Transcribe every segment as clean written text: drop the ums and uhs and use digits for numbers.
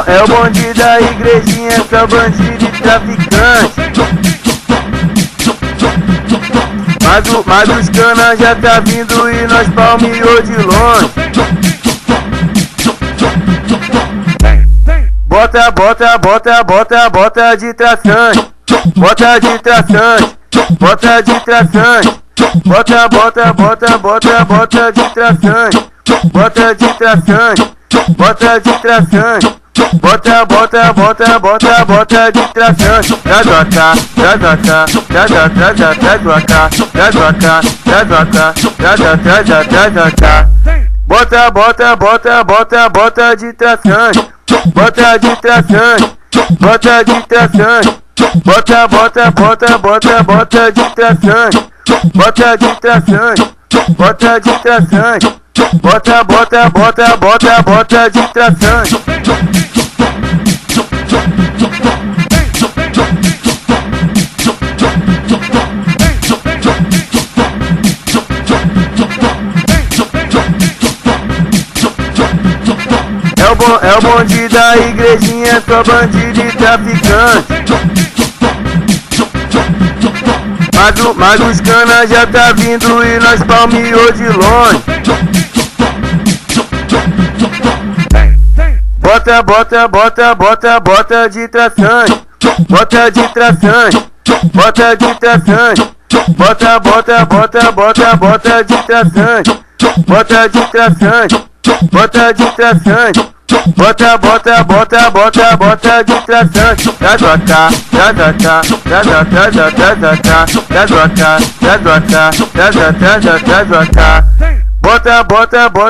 É o bonde da igrejinha, só bandido e traficante. Mas os cana já tá vindo e nós palmeou de longe. Bota de traçante. Bota de traçante. Bota de traçante. Bota de traçante. Bota de traçante. Bota de traçante. Bota de traçante. Traz pra cá, traz pra cá, traz pra cá, traz pra cá, traz pra cá, traz pra cá. Bota de traçante. Bota de traçante. Bota de traçante. Bota de traçante. Bota de traçante. Bota de traçante. Bota de traçante. É o bonde da igrejinha, só bandido e traficante. Mas os cana já tá vindo e nós palmeou de longe. Bota de traçante. Bota de traçante. Bota de traçante. Bota de traçante. Bota de traçante. Bota de traçante. Bota de traçante. Traz pra cá, traz pra cá, traz pra cá, traz pra cá, traz pra cá, traz pra cá, traz pra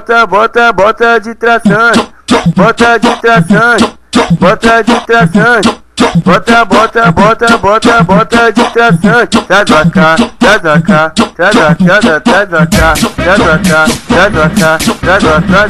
cá. Bota de traçante. Bota de traçante. Bota de traçante. Bota de traçante. Traz pra cá, traz pra cá, traz pra cá, traz pra cá, traz pra cá, traz pra cá, traz pra cá, traz pra cá.